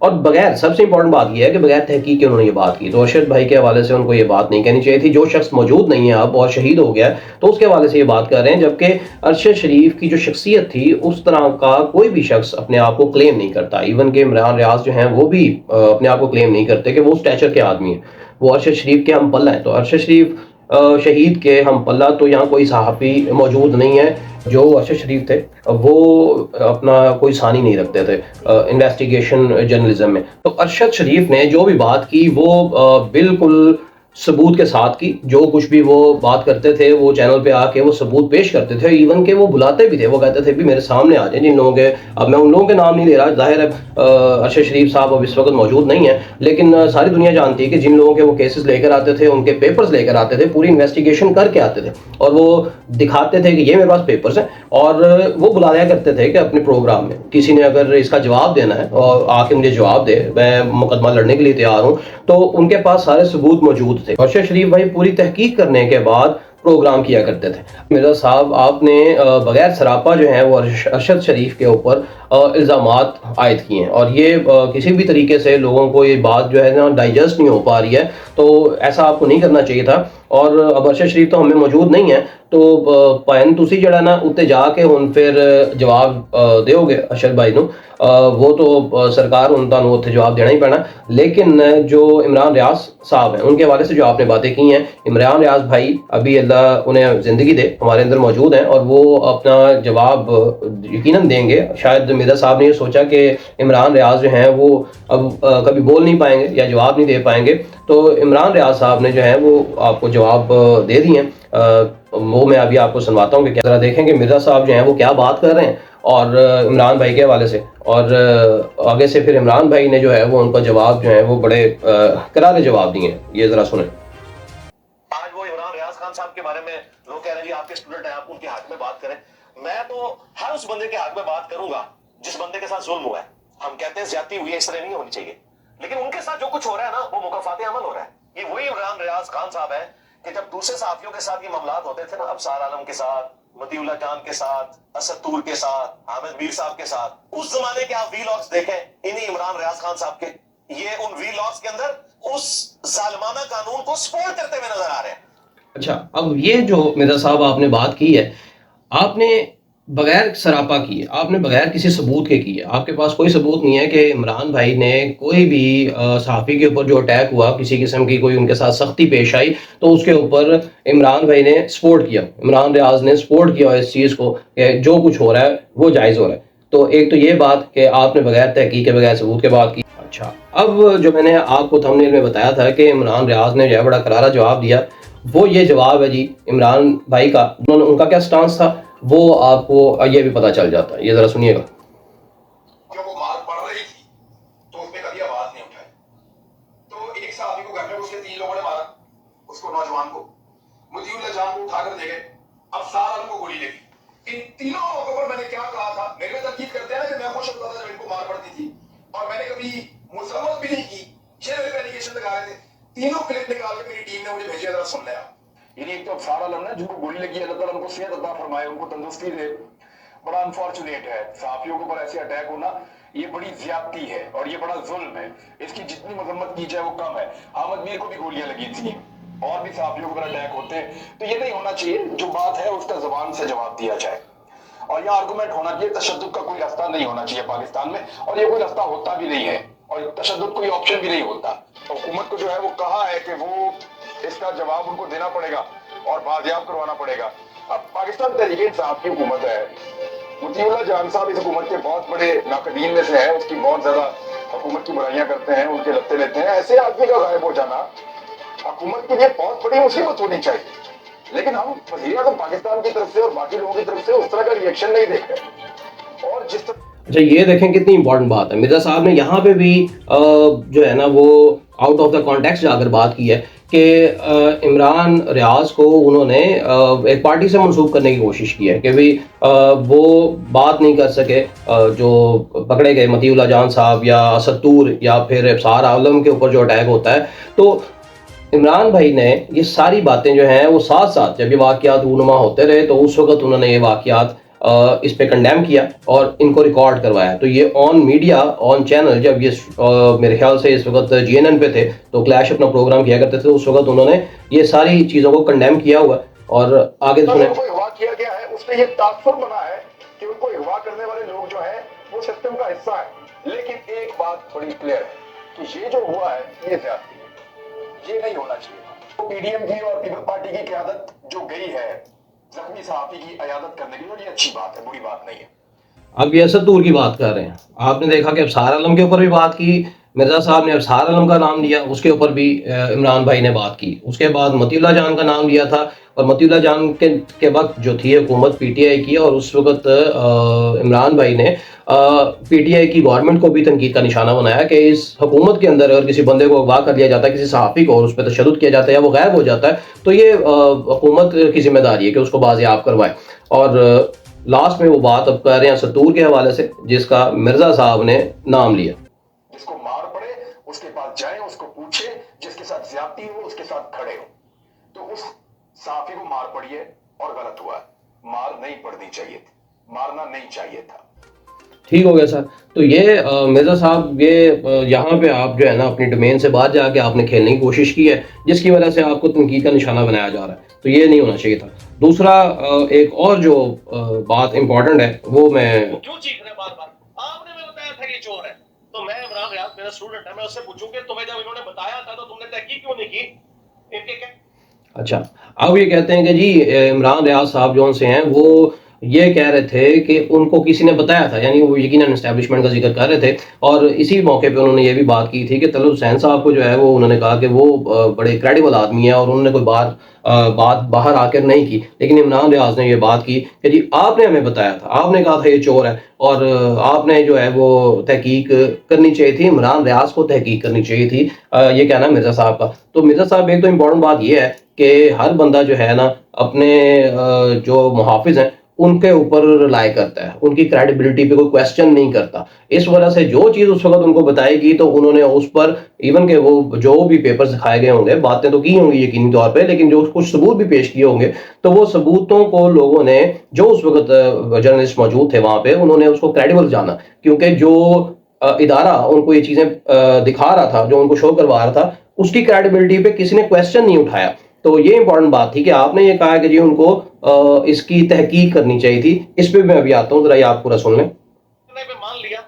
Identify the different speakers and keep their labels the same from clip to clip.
Speaker 1: اور بغیر، سب سے امپورٹنٹ بات یہ ہے کہ بغیر تحقیق کے انہوں نے یہ بات کی. تو ارشد بھائی کے حوالے سے ان کو یہ بات نہیں کہنی چاہیے تھی. جو شخص موجود نہیں ہے اب اور شہید ہو گیا ہے تو اس کے حوالے سے یہ بات کر رہے ہیں، جبکہ ارشد شریف کی جو شخصیت تھی اس طرح کا کوئی بھی شخص اپنے آپ کو کلیم نہیں کرتا. ایون کہ عمران ریاض جو ہیں وہ بھی اپنے آپ کو کلیم نہیں کرتے کہ وہ اسٹیچر کے آدمی ہیں، وہ ارشد شریف کے ہم پلہ ہیں. تو ارشد شریف شہید کے ہم پلہ تو یہاں کوئی صحافی موجود نہیں ہے. جو ارشد شریف تھے وہ اپنا کوئی ثانی نہیں رکھتے تھے انویسٹیگیشن جرنلزم میں. تو ارشد شریف نے جو بھی بات کی وہ بالکل ثبوت کے ساتھ کی. جو کچھ بھی وہ بات کرتے تھے وہ چینل پہ آ کے وہ ثبوت پیش کرتے تھے. ایون کہ وہ بلاتے بھی تھے، وہ کہتے تھے بھی میرے سامنے آ جائیں جن لوگوں کے، اب میں ان لوگوں کے نام نہیں لے رہا، ظاہر ہے ارشد شریف صاحب اب اس وقت موجود نہیں ہیں، لیکن ساری دنیا جانتی ہے کہ جن لوگوں کے وہ کیسز لے کر آتے تھے، ان کے پیپرز لے کر آتے تھے، پوری انویسٹیگیشن کر کے آتے تھے اور وہ دکھاتے تھے کہ یہ میرے پاس پیپرز ہیں. اور وہ بلا لیا کرتے تھے کہ اپنے پروگرام میں کسی نے اگر اس کا جواب دینا ہے اور آ کے مجھے جواب دے، میں مقدمہ لڑنے کے لیے تیار ہوں. تو ان کے پاس سارے ثبوت موجود تھے. ارشد شریف بھائی پوری تحقیق کرنے کے بعد پروگرام کیا کرتے تھے. مرزا صاحب آپ نے بغیر سراپا جو ہیں وہ ارشد شریف کے اوپر الزامات عائد کیے ہیں، اور یہ کسی بھی طریقے سے لوگوں کو یہ بات جو ہے نا ڈائجسٹ نہیں ہو پا رہی ہے. تو ایسا آپ کو نہیں کرنا چاہیے تھا. اور اب ارشد شریف تو ہمیں موجود نہیں ہے تو پین تسی جڑا نا اتنے جا کے ہن پھر جواب دیو گے ارشد بھائی نو، وہ تو سرکار ہن تانوں اتنے جواب دینا ہی پینا. لیکن جو عمران ریاض صاحب ہیں ان کے حوالے سے جو آپ نے باتیں کی ہیں، عمران ریاض بھائی ابھی اللہ انہیں زندگی دے ہمارے اندر موجود ہیں اور وہ اپنا جواب یقیناً دیں گے. شاید مرزا صاحب نے یہ سوچا کہ عمران ریاض جو ہیں وہ اب کبھی بول نہیں پائیں گے یا جواب نہیں دے پائیں گے، تو عمران ریاض صاحب نے جو ہے وہ آپ کو جواب دے دیے ہیں. وہ میں ابھی آپ کو سنواتا ہوں کہ کیا، ذرا دیکھیں کہ مرزا صاحب جو ہیں وہ کیا بات کر رہے ہیں اور عمران بھائی کے حوالے سے. اور آگے سے پھر عمران بھائی نے جو ہے وہ ان کا جواب جو ہے وہ بڑے کرارے جواب دیے ہیں. یہ ذرا سنیں.
Speaker 2: آج وہ عمران ریاض خان صاحب کے بارے میں لوگ کہہ رہے ہیں جی آپ کے اسٹوڈنٹ ہیں، آپ ان کے حق میں بات کریں. میں تو ہر اس بندے کے حق میں بات کروں گا جس بندے کے ساتھ ظلم ہوا ہے. ہم کہتے ہیں زیادتی ہوئی ہے، اس طرح نہیں ہونی چاہیے، لیکن ان کے ساتھ جو کچھ ہو رہا ہے نا وہ مکافات عمل ہو رہا ہے. یہ وہی عمران ریاض خان صاحب ہے کہ جب دوسرے صحافیوں کے ساتھ یہ معاملات ہوتے تھے نا، ابصار عالم کے ساتھ، مطیع اللہ جان کے ساتھ، اسد طور کے ساتھ، حامد میر صاحب کے ساتھ، اس زمانے کے آپ وی لاگز دیکھیں انہی عمران ریاض خان صاحب کے، یہ ان وی لاگز کے اندر اس ظالمانہ قانون کو سپورٹ کرتے ہوئے نظر آ رہے ہیں.
Speaker 1: اچھا، اب یہ جو مرزا صاحب آپ نے بات کی ہے، آپ نے بغیر سراپا کی ہے، آپ نے بغیر کسی ثبوت کے کی ہے. آپ کے پاس کوئی ثبوت نہیں ہے کہ عمران بھائی نے کوئی بھی صحافی کے اوپر جو اٹیک ہوا، کسی قسم کی کوئی ان کے ساتھ سختی پیش آئی تو اس کے اوپر عمران بھائی نے سپورٹ کیا، عمران ریاض نے سپورٹ کیا اس چیز کو کہ جو کچھ ہو رہا ہے وہ جائز ہو رہا ہے. تو ایک تو یہ بات کہ آپ نے بغیر تحقیق کے، بغیر ثبوت کے بات کی. اچھا، اب جو میں نے آپ کو تھمبنیل میں بتایا تھا کہ عمران ریاض نے جو ہے بڑا کرارا جواب دیا، وہ یہ جواب ہے جی عمران بھائی کا. ان کا کیا سٹانس تھا وہ آپ کو یہ بھی پتہ چل جاتا ہے. یہ ذرا سنیے گا.
Speaker 3: جب وہ مار پڑ رہی تھی تو اس نے کبھی آواز نہیں اٹھائی. تو ایک صحافی کو گھر میں اس کے 3 لوگوں نے مارا، اس کو نوجوان کو، مطیع اللہ جان کو اٹھا کر لے گئے، اب سارا کو گولی لگی. ان تینوں موقعوں پر میں نے کیا کہا تھا، میرے میں تنقید کرتے ہیں نا کہ میں خوش ہوتا تھا جب ان کو مار پڑتی تھی، اور میں نے کبھی مذمت بھی نہیں کی. یہ میرے ایلیگیشن لگا رہے تھے، تینوں کلپ نکال کے میری ٹیم نے مجھے بھیجا، ذرا سن لیا. یعنی ایک تو ابصار عالم نا جن کو گولی لگی، اللہ تعالیٰ ان کو صحت عطا فرمائے، ان کو تندرستی دے. بڑا انفارچونیٹ ہے صحافیوں کے اوپر ایسے اٹیک ہونا، یہ بڑی زیادتی ہے اور یہ بڑا ظلم ہے. اس کی جتنی مذمت کی جائے وہ کم ہے. حامد میر کو بھی گولیاں لگی تھیں اور بھی صحافیوں کے اوپر اٹیک ہوتے ہیں. تو یہ نہیں ہونا چاہیے، جو بات ہے اس کا زبان سے جواب دیا جائے اور یہ آرگومنٹ ہونا چاہیے. تشدد کا کوئی راستہ نہیں ہونا چاہیے پاکستان میں، اور یہ کوئی راستہ ہوتا بھی نہیں ہے، اور تشدد کوئی آپشن بھی نہیں ہوتا. حکومت کو جو ہے وہ کہا ہے کہ وہ اس کا جواب ان کو دینا پڑے گا اور بازیاب کروانا پڑے گا. اب پاکستان تحریک انصاف کی حکومت ہے، مطیع اللہ جان صاحب اس حکومت کے بہت بڑے ناقدین میں سے ہیں، اس کی بہت زیادہ حکومت کی برائیاں کرتے ہیں، ان کے لتے لیتے ہیں. ایسے آدمی کا غائب ہو جانا حکومت کے لیے بہت بڑی مصیبت ہونی چاہیے. لیکن ہم وزیر اعظم پاکستان کی طرف سے اور باقی لوگوں کی طرف سے اس طرح کا ریئیکشن نہیں دیکھ رہے. اور جس طرح
Speaker 1: اچھا، یہ دیکھیں کتنی امپورٹنٹ بات ہے. مرزا صاحب نے یہاں پہ بھی جو ہے نا وہ آؤٹ آف دا کانٹیکسٹ جا کر بات کی ہے کہ عمران ریاض کو انہوں نے ایک پارٹی سے منسوب کرنے کی کوشش کی ہے کہ بھی وہ بات نہیں کر سکے جو پکڑے گئے مطیع اللہ جان صاحب یا اسد طور یا پھر ابصار عالم کے اوپر جو اٹیک ہوتا ہے. تو عمران بھائی نے یہ ساری باتیں جو ہیں وہ ساتھ ساتھ جب یہ واقعات رونما ہوتے رہے تو اس وقت انہوں نے یہ واقعات اس پہ کنڈیم کیا اور ان کو ریکارڈ کروایا. تو یہ آن میڈیا آن چینل جب یہ میرے خیال سے اس وقت GNN پہ تھے تو کلیش اپنا پروگرام کیا کرتے تھے, اس وقت انہوں نے یہ ساری چیزوں کو کنڈیم کیا ہوا. اور آگے سنیں.
Speaker 3: ان کو اغوا کیا گیا ہے, اس نے یہ تاثر بنا ہے کہ ان کو اغوا کرنے والے لوگ جو ہیں وہ سسٹم کا حصہ ہے. لیکن ایک بات تھوڑی کلیئر ہے کہ یہ جو ہوا ہے یہ زیادتی ہے, یہ نہیں ہونا چاہیے. PDM کی اور پیپل پارٹی کی قیادت جو گئی ہے زخمی صحافی کی عیادت کرنے کے لیے, یہ اچھی بات ہے, بری بات نہیں ہے.
Speaker 1: اب یہ ستور کی بات کر رہے ہیں. آپ نے دیکھا کہ ابصار عالم کے اوپر بھی بات کی, مرزا صاحب نے ابصار عالم کا نام لیا, اس کے اوپر بھی عمران بھائی نے بات کی. اس کے بعد مطیع اللہ جان کا نام لیا تھا, اور مطیع اللہ جان کے وقت جو تھی حکومت PTI کی, اور اس وقت عمران بھائی نے PTI کی گورنمنٹ کو بھی تنقید کا نشانہ بنایا کہ اس حکومت کے اندر اگر کسی بندے کو اغوا کر لیا جاتا ہے, کسی صحافی کو, اور اس پہ تشدد کیا جاتا ہے یا وہ غائب ہو جاتا ہے, تو یہ حکومت کی ذمہ داری ہے کہ اس کو بازیاب کروائے. اور لاسٹ میں وہ بات اب کر رہے ہیں ستور کے حوالے سے, جس کا مرزا صاحب نے نام لیا.
Speaker 3: جس کو مار پڑے اس کے پاس جائیں, اس کو پوچھیں, جس کے ساتھ زیادتی ہو اس کے ساتھ کھڑے ہو. تو اس صحافی کو مار پڑی ہے اور غلط ہوا ہے, مار نہیں پڑنی چاہیے تھی, مارنا نہیں چاہیے تھا.
Speaker 1: ٹھیک ہو گیا سر. تو یہ مرزا صاحب یہ یہاں پہ آپ جو ہے نا اپنی ڈومین سے باہر جا کے آپ نے کھیلنے کی کوشش کی ہے, جس کی وجہ سے آپ کو تنقید کا نشانہ بنایا جا رہا ہے. تو یہ نہیں ہونا چاہیے تھا. دوسرا ایک اور جو بات امپورٹنٹ ہے وہ میں
Speaker 2: کیوں چیخ رہے بار بار؟ آپ نے بتایا تھا یہ چور ہے, تو میں عمران ریاض میرا اسٹوڈنٹ ہے, میں اس سے پوچھوں کہ تمہیں جب انہوں نے بتایا تھا تو تم نے تحقیق کیوں نہیں کی ان کے؟
Speaker 1: اچھا, اب یہ کہتے ہیں کہ جی عمران ریاض صاحب جو سے ہیں وہ یہ کہہ رہے تھے کہ ان کو کسی نے بتایا تھا, یعنی وہ یقیناً اسٹیبلشمنٹ کا ذکر کر رہے تھے. اور اسی موقع پہ انہوں نے یہ بھی بات کی تھی کہ طلعت حسین صاحب کو جو ہے وہ انہوں نے کہا کہ وہ بڑے کریڈیبل آدمی ہیں, اور انہوں نے کوئی بات باہر آ کر نہیں کی. لیکن عمران ریاض نے یہ بات کی کہ جی آپ نے ہمیں بتایا تھا, آپ نے کہا تھا یہ چور ہے, اور آپ نے جو ہے وہ تحقیق کرنی چاہیے تھی, عمران ریاض کو تحقیق کرنی چاہیے تھی. یہ کہنا ہے مرزا صاحب کا. تو مرزا صاحب ایک تو امپورٹنٹ بات یہ ہے کہ ہر بندہ جو ہے نا اپنے جو محافظ ہیں ان کے اوپر رلائی کرتا ہے, ان کی کریڈیبلٹی پہ کوئی کویسچن نہیں کرتا. اس وجہ سے جو چیز اس وقت ان کو بتائی گئی تو انہوں نے اس پر ایون کہ وہ جو بھی پیپرز دکھائے گئے ہوں گے, باتیں تو کی ہوں گی یقینی طور پہ, لیکن جو کچھ ثبوت بھی پیش کیے ہوں گے تو وہ ثبوتوں کو لوگوں نے, جو اس وقت جرنلسٹ موجود تھے وہاں پہ, انہوں نے اس کو کریڈیبل جانا, کیونکہ جو ادارہ ان کو یہ چیزیں دکھا رہا تھا, جو ان کو شو کروا رہا تھا, اس کی کریڈیبلٹی پہ کسی نے کویسچن نہیں اٹھایا. تو یہ امپورٹنٹ بات تھی کہ آپ نے یہ کہا کہ جی ان کو اس کی تحقیق کرنی چاہیے تھی. اس پہ میں ابھی آتا ہوں, ذرا یہ آپ پورا سن لیں.
Speaker 2: مان لیا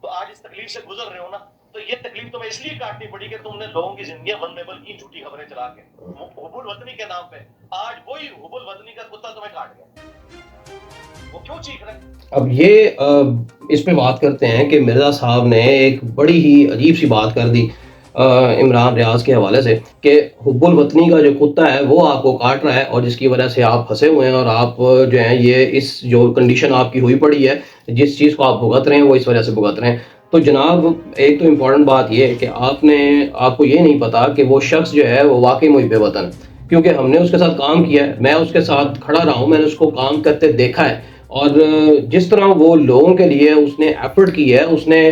Speaker 2: تو آج اس تکلیف سے گزر رہے ہو نا, تو یہ تکلیف تمہیں اس لیے کاٹنی پڑی کہ تم نے لوگوں کی زندگیاں ولنریبل کی جھوٹی خبریں چلا کے حب الوطنی کے نام پہ. آج وہی حب الوطنی کا کتا تمہیں کاٹ گیا, وہ کیوں چیخ رہے؟
Speaker 1: اب یہ اس پہ بات کرتے ہیں کہ مرزا صاحب نے ایک بڑی ہی عجیب سی بات کر دی عمران ریاض کے حوالے سے کہ حب الوطنی کا جو کتا ہے وہ آپ کو کاٹ رہا ہے, اور جس کی وجہ سے آپ پھنسے ہوئے ہیں, اور آپ جو ہیں یہ اس جو کنڈیشن آپ کی ہوئی پڑی ہے, جس چیز کو آپ بھگت رہے ہیں وہ اس وجہ سے بھگت رہے ہیں. تو جناب ایک تو امپورٹنٹ بات یہ ہے کہ آپ کو یہ نہیں پتا کہ وہ شخص جو ہے وہ واقعی محب وطن ہے, کیونکہ ہم نے اس کے ساتھ کام کیا ہے, میں اس کے ساتھ کھڑا رہا ہوں, میں نے اس کو کام کرتے دیکھا ہے. اور جس طرح وہ لوگوں کے لیے اس نے ایفرٹ کی ہے, اس نے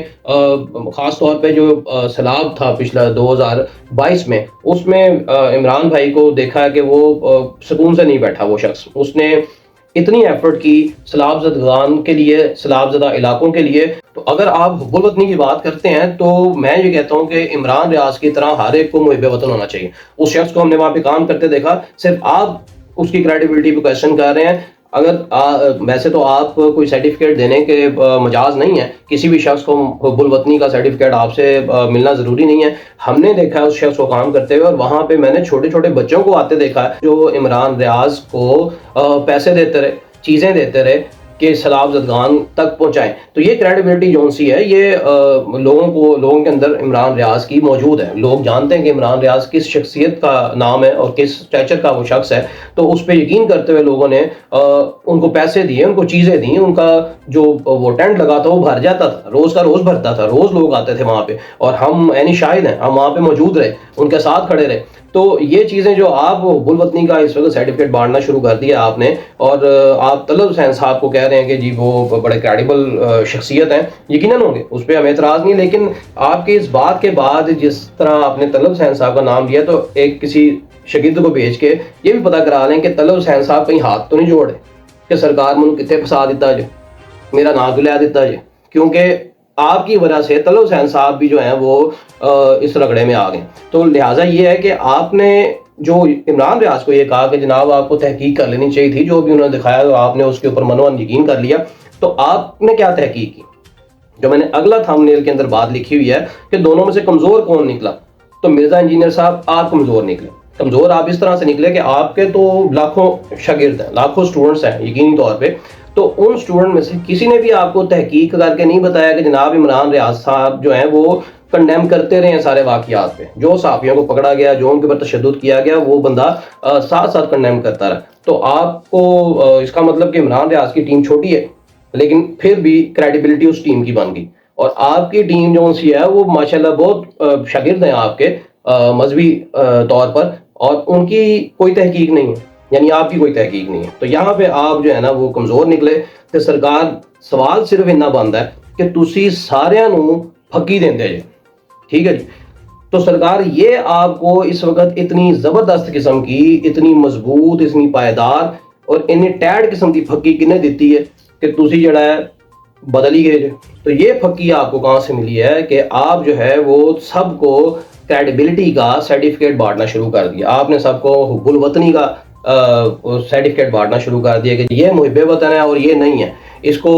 Speaker 1: خاص طور پہ جو سیلاب تھا پچھلا 2022 میں, اس میں عمران بھائی کو دیکھا ہے کہ وہ سکون سے نہیں بیٹھا. وہ شخص اس نے اتنی ایفرٹ کی سیلاب زدگان کے لیے, سیلاب زدہ علاقوں کے لیے. تو اگر آپ حب الوطنی کی بات کرتے ہیں تو میں یہ کہتا ہوں کہ عمران ریاض کی طرح ہر ایک کو محب وطن ہونا چاہیے. اس شخص کو ہم نے وہاں پہ کام کرتے دیکھا, صرف آپ اس کی کریڈیبلٹی پہ کویسچن کر رہے ہیں. اگر ویسے تو آپ کوئی سرٹیفکیٹ دینے کے مجاز نہیں ہے, کسی بھی شخص کو حب الوطنی کا سرٹیفکیٹ آپ سے ملنا ضروری نہیں ہے. ہم نے دیکھا ہے اس شخص کو کام کرتے ہوئے, اور وہاں پہ میں نے چھوٹے چھوٹے بچوں کو آتے دیکھا ہے جو عمران ریاض کو پیسے دیتے رہے, چیزیں دیتے رہے کہ سیلاب زدگان تک پہنچائیں. تو یہ کریڈیبلٹی جو سی ہے یہ لوگوں کے اندر عمران ریاض کی موجود ہے. لوگ جانتے ہیں کہ عمران ریاض کس شخصیت کا نام ہے اور کس اسٹیچر کا وہ شخص ہے. تو اس پہ یقین کرتے ہوئے لوگوں نے ان کو پیسے دیے, ان کو چیزیں دیں. ان کا جو وہ ٹینٹ لگا تھا وہ بھر جاتا تھا, روز کا روز بھرتا تھا, روز لوگ آتے تھے وہاں پہ, اور ہم عینی شاہد ہیں, ہم وہاں پہ موجود رہے, ان کے ساتھ کھڑے رہے. تو یہ چیزیں جو آپ حب الوطنی کا اس وقت سرٹیفکیٹ بانٹنا شروع کر دیا آپ نے, اور آپ طلعت حسین صاحب کو کہہ رہے ہیں کہ جی وہ بڑے کریڈیبل شخصیت ہیں, یقیناً ہوں گے, اس پہ ہمیں اعتراض نہیں. لیکن آپ کی اس بات کے بعد جس طرح آپ نے طلعت حسین صاحب کا نام لیا, تو ایک کسی شاگرد کو بھیج کے یہ بھی پتہ کرا لیں کہ طلعت حسین صاحب کہیں ہاتھ تو نہیں جوڑے. کہ سرکار مجھے کتنے پھسا دیتا جی، میرا نام کیوں لے دیتا جی، کیونکہ آپ کی وجہ سے طلعت حسین صاحب بھی جو ہیں وہ اس رگڑے میں آ گئے. تو لہٰذا یہ ہے کہ آپ نے جو عمران ریاض کو یہ کہا کہ جناب آپ کو تحقیق کر لینی چاہیے تھی، جو بھی انہوں نے دکھایا تو آپ نے اس کے اوپر منوان یقین کر لیا، تو آپ نے کیا تحقیق کی؟ جو میں نے اگلا تھمبنیل کے اندر بات لکھی ہوئی ہے کہ دونوں میں سے کمزور کون نکلا، تو مرزا انجینئر صاحب آپ کمزور نکلے. کمزور آپ اس طرح سے نکلے کہ آپ کے تو لاکھوں شاگرد ہیں، لاکھوں سٹوڈنٹس ہیں یقینی طور پہ، تو ان سٹوڈنٹ میں سے کسی نے بھی آپ کو تحقیق کر کے نہیں بتایا کہ جناب عمران ریاض صاحب جو ہیں وہ کنڈیم کرتے رہے ہیں سارے واقعات پہ، جو صحافیوں کو پکڑا گیا، جو ان کے اوپر تشدد کیا گیا، وہ بندہ ساتھ ساتھ کنڈیم کرتا رہا. تو آپ کو اس کا مطلب کہ عمران ریاض کی ٹیم چھوٹی ہے لیکن پھر بھی کریڈیبلٹی اس ٹیم کی بن گئی، اور آپ کی ٹیم جو سی ہے وہ ماشاءاللہ بہت شاگرد ہیں آپ کے مذہبی طور پر، اور ان کی کوئی تحقیق نہیں ہے، یعنی آپ کی کوئی تحقیق نہیں ہے. تو یہاں پہ آپ جو ہے نا وہ کمزور نکلے. کہ سرکار سوال صرف اتنا بنتا ہے کہ تسی سارے نو پھکی دیندے جے، ٹھیک ہے جی. تو سرکار یہ آپ کو اس وقت اتنی زبردست قسم کی، اتنی مضبوط، اتنی پائیدار اور اتنی ٹیڈ قسم کی پھکی کنے دیتی ہے کہ تسی جڑا ہے بدل ہی گئے. تو یہ پھکی آپ کو کہاں سے ملی ہے کہ آپ جو ہے وہ سب کو کریڈیبلٹی کا سرٹیفکیٹ بانٹنا شروع کر دیا. آپ نے سب کو حب الوطنی کا سرٹیفکیٹ بانٹنا شروع کر دیا کہ یہ محب وطن ہے اور یہ نہیں ہے، اس کو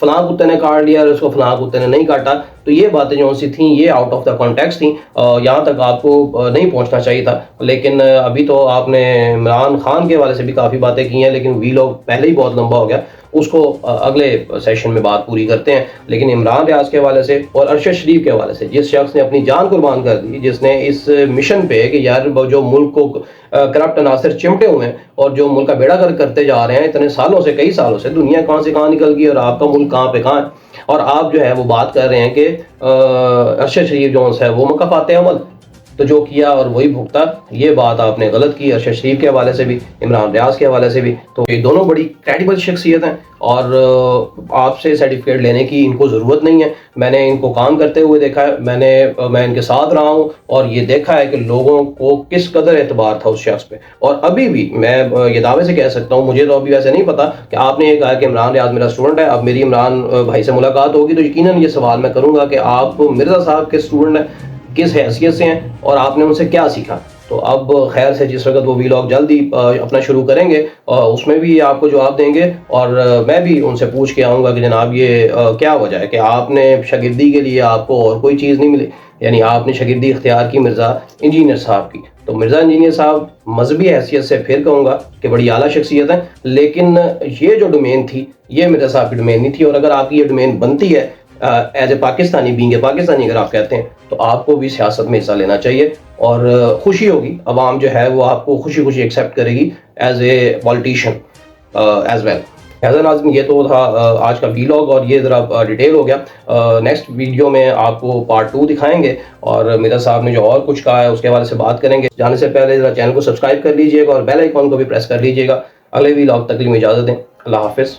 Speaker 1: فلاں کتے نے کاٹ لیا اور اس کو فلاں کتے نے نہیں کاٹا. تو یہ باتیں جو سی تھیں یہ آؤٹ آف دا کانٹیکسٹ تھیں، یہاں تک آپ کو نہیں پہنچنا چاہیے تھا. لیکن ابھی تو آپ نے عمران خان کے حوالے سے بھی کافی باتیں کی ہیں، لیکن وی لوگ پہلے ہی بہت لمبا ہو گیا، اس کو اگلے سیشن میں بات پوری کرتے ہیں. لیکن عمران ریاض کے حوالے سے اور ارشد شریف کے حوالے سے، جس شخص نے اپنی جان قربان کر دی، جس نے اس مشن پہ کہ یار جو ملک کو کرپٹ عناصر چمٹے ہوئے ہیں اور جو ملک کا بیڑا گرک کرتے جا رہے ہیں اتنے سالوں سے، کئی سالوں سے، دنیا کہاں سے کہاں نکل گئی اور آپ کا ملک کہاں پہ کہاں ہے، اور آپ جو ہے وہ بات کر رہے ہیں کہ ارشد شریف جو ہے وہ مکافات عمل، تو جو کیا اور وہی بھگتا. یہ بات آپ نے غلط کی ارشد شریف کے حوالے سے بھی، عمران ریاض کے حوالے سے بھی. تو یہ دونوں بڑی کریڈیبل شخصیت ہیں اور آپ سے سرٹیفکیٹ لینے کی ان کو ضرورت نہیں ہے. میں نے ان کو کام کرتے ہوئے دیکھا ہے، میں ان کے ساتھ رہا ہوں اور یہ دیکھا ہے کہ لوگوں کو کس قدر اعتبار تھا اس شخص پہ. اور ابھی بھی میں یہ دعوے سے کہہ سکتا ہوں، مجھے تو ابھی ویسے نہیں پتا کہ آپ نے یہ کہا کہ عمران ریاض میرا اسٹوڈنٹ ہے، اب میری عمران بھائی سے ملاقات ہوگی تو یقیناً یہ سوال میں کروں گا کہ آپ مرزا صاحب کے اسٹوڈنٹ ہیں، کس حیثیت سے ہیں اور آپ نے ان سے کیا سیکھا. تو اب خیر سے جس وقت وہ ویلاگ جلدی اپنا شروع کریں گے اس میں بھی آپ کو جواب دیں گے، اور میں بھی ان سے پوچھ کے آؤں گا کہ جناب یہ کیا وجہ ہے کہ آپ نے شاگردی کے لیے آپ کو اور کوئی چیز نہیں ملی، یعنی آپ نے شاگردی اختیار کی مرزا انجینئر صاحب کی. تو مرزا انجینئر صاحب مذہبی حیثیت سے پھر کہوں گا کہ بڑی اعلیٰ شخصیت ہے، لیکن یہ جو ڈومین تھی یہ مرزا صاحب کی ڈومین نہیں تھی. اور اگر آپ کی یہ ڈومین بنتی ہے as a Pakistani, being a Pakistani اگر آپ کہتے ہیں، تو آپ کو بھی سیاست میں حصہ لینا چاہیے، اور خوشی ہوگی، عوام جو ہے وہ آپ کو خوشی خوشی ایکسیپٹ کرے گی as a politician as well. لہٰذا ناظرین یہ تو تھا آج کا ویلاگ، اور یہ ذرا ڈیٹیل ہو گیا. نیکسٹ ویڈیو میں آپ کو پارٹ 2 دکھائیں گے، اور مرزا صاحب نے جو اور کچھ کہا ہے اس کے حوالے سے بات کریں گے. جانے سے پہلے ذرا چینل کو سبسکرائب کر لیجیے گا اور بیل آئیکن کو بھی پریس کر لیجیے گا. اگلے ویلاگ تک کے لیے اجازت دیں. اللہ حافظ.